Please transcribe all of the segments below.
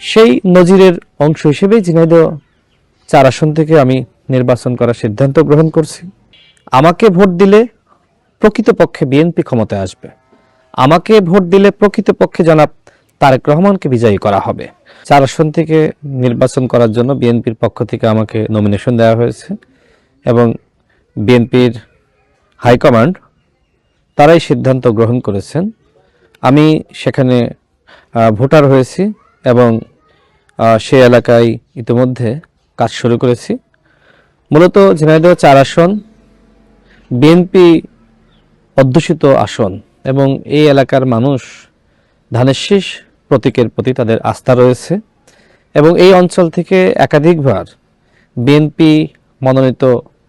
সেই নজিরের অংশ হিসেবেই ঝিনাইদহ 4 আসন থেকে আমি নির্বাচন করার সিদ্ধান্ত গ্রহণ করছি। আমাকে ভোট দিলে প্রকৃতপক্ষে বিএনপি ক্ষমতায় আসবে। আমাকে ভোট দিলে প্রকৃতপক্ষে জনাব তারেক রহমানকে বিজয়ী করা হবে। 4 আসন থেকে নির্বাচন করার জন্য বিএনপির পক্ষ থেকে আমাকে নমিনেশন দেওয়া হয়েছে এবং বিএনপির হাইকমান্ড তারাই সিদ্ধান্ত গ্রহণ করেছেন। আমি সেখানে ভোটার হয়েছি এবং সে এলাকায় ইতিমধ্যে কাজ শুরু করেছি। মূলত ঝিনাইদহ 4 আসন বিএনপি অধ্যুষিত আসন এবং এই এলাকার মানুষ ধানের শীষ প্রতীকের প্রতি তাদের আস্থা রয়েছে এবং এই অঞ্চল থেকে একাধিকবার বিএনপি মনোনীত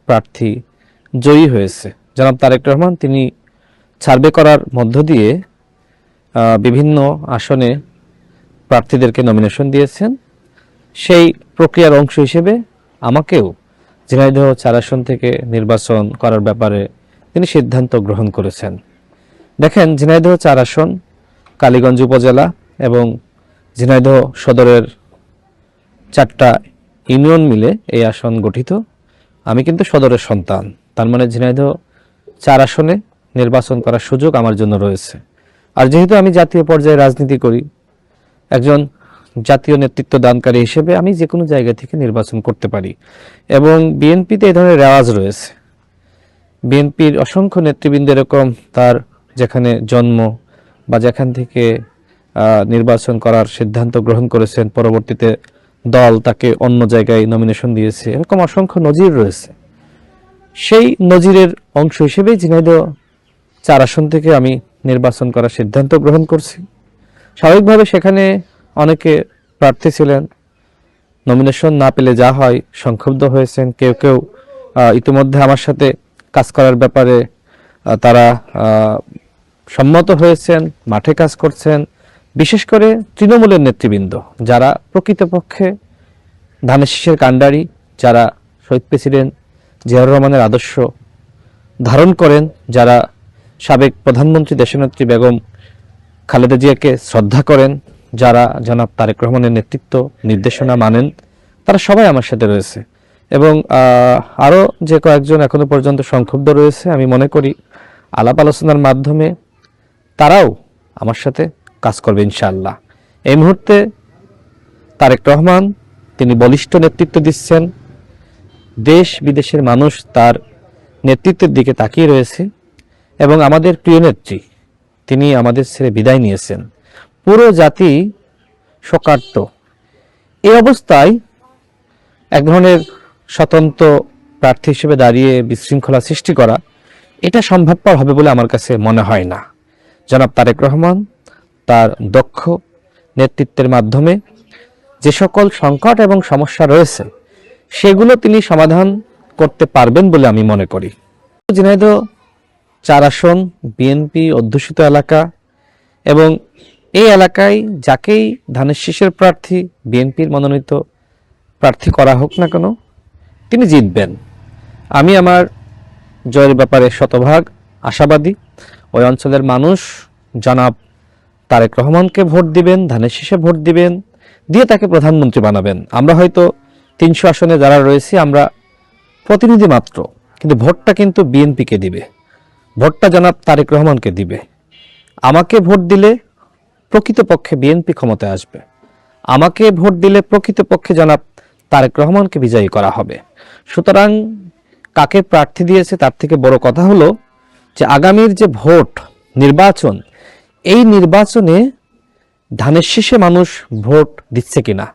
প্রার্থী জয়ী হয়েছে। জনাব তারেক রহমান তিনি সার্ভে করার মধ্য দিয়ে বিভিন্ন আসনে প্রার্থীদেরকে নমিনেশন দিয়েছেন। সেই প্রক্রিয়ার অংশ হিসেবে আমাকেও ঝিনাইদহ 4 আসন থেকে নির্বাচন করার ব্যাপারে তিনি সিদ্ধান্ত গ্রহণ করেছেন। দেখেন, ঝিনাইদহ 4 আসন কালীগঞ্জ উপজেলা এবং ঝিনাইদহ সদরের 4টা ইউনিয়ন মিলে এই আসন গঠিত। আমি কিন্তু সদরের সন্তান, তার মানে ঝিনাইদহ 4 আসনে নির্বাচন করার সুযোগ আমার জন্য রয়েছে। আর যেহেতু আমি জাতীয় পর্যায়ে রাজনীতি করি, একজন জাতীয় নেতৃত্ব দানকারী হিসেবে আমি যে কোনো জায়গা থেকে নির্বাচন করতে পারি এবং বিএনপিতে এই ধরনের রেওয়াজ রয়েছে। বিএনপির অসংখ্য নেতৃবৃন্দ এরকম তার যেখানে জন্ম বা যেখান থেকে নির্বাচন করার সিদ্ধান্ত গ্রহণ করেছেন, পরবর্তীতে দল তাকে অন্য জায়গায় নমিনেশন দিয়েছে, এরকম অসংখ্য নজির রয়েছে। সেই নজিরের অংশ হিসেবেই ঝিনাইদহ 4 আসন থেকে আমি নির্বাচন করার সিদ্ধান্ত গ্রহণ করছি। স্বাভাবিকভাবে সেখানে অনেকে প্রার্থী ছিলেন, নমিনেশন না পেলে যা হয় সংক্ষুব্ধ হয়েছেন। কেউ কেউ ইতিমধ্যে আমার সাথে কাজ করার ব্যাপারে তারা সম্মত হয়েছেন, মাঠে কাজ করছেন। বিশেষ করে তৃণমূলের নেতৃবৃন্দ যারা প্রকৃতপক্ষে ধানের শীষের কাণ্ডারি, যারা শহীদ প্রেসিডেন্ট জিয়াউর রহমানের আদর্শ ধারণ করেন, যারা সাবেক প্রধানমন্ত্রী দেশনেত্রী বেগম খালেদা জিয়াকে শ্রদ্ধা করেন, যারা জনাব তারেক রহমানের নেতৃত্ব নির্দেশনা মানেন, তারা সবাই আমার সাথে রয়েছে এবং আরও যে কয়েকজন এখনো পর্যন্ত সংক্ষুব্ধ রয়েছে, আমি মনে করি আলাপ আলোচনার মাধ্যমে তারাও আমার সাথে কাজ করবে ইনশাআল্লাহ। এই মুহূর্তে তারেক রহমান তিনি বলিষ্ঠ নেতৃত্ব দিচ্ছেন, দেশ বিদেশের মানুষ তার নেতৃত্বের দিকে তাকিয়ে রয়েছে এবং আমাদের প্রিয় নেত্রী তিনি আমাদের ছেড়ে বিদায় নিয়েছেন। পুরো জাতি শোকার্ত। এই অবস্থায় এক ধরনের স্বতন্ত্র প্রার্থী হিসেবে দাঁড়িয়ে বিশৃঙ্খলা সৃষ্টি করা এটা সম্ভবপর হবে বলে আমার কাছে মনে হয় না। জনাব তারেক রহমান তার দক্ষ নেতৃত্বের মাধ্যমে যে সকল সংকট এবং সমস্যা রয়েছে সেগুলো তিনি সমাধান করতে পারবেন বলে আমি মনে করি। ঝিনাইদহ 4 আসন বিএনপি অধ্যুষিত এলাকা এবং এই এলাকায় যাকেই ধানের শীষের প্রার্থী বিএনপির মনোনীত প্রার্থী করা হোক না কেন তিনি জিতবেন। আমি আমার জয়ের ব্যাপারে শতভাগ আশাবাদী। ওই অঞ্চলের মানুষ জনাব তারেক রহমানকে ভোট দিবেন, ধানের শীষে ভোট দিবেন, দিয়ে তাকে প্রধানমন্ত্রী বানাবেন। আমরা হয়তো 300 আসনে যারা রয়েছি আমরা প্রতিনিধি মাত্র, কিন্তু ভোটটা কিন্তু বিএনপিকে দিবে, ভোটটা জনাব তারেক রহমানকে দিবে। আমাকে ভোট দিলে প্রকৃতপক্ষে বিএনপি ক্ষমতায় আসবে। আমাকে ভোট দিলে প্রকৃতপক্ষে জনাব তারেক রহমানকে বিজয়ী করা হবে। সুতরাং কাকে প্রার্থী দিয়েছে তার থেকে বড় কথা হলো যে আগামীর যে ভোট নির্বাচন, এই নির্বাচনে ধানের শীষে মানুষ ভোট দিচ্ছে কিনা।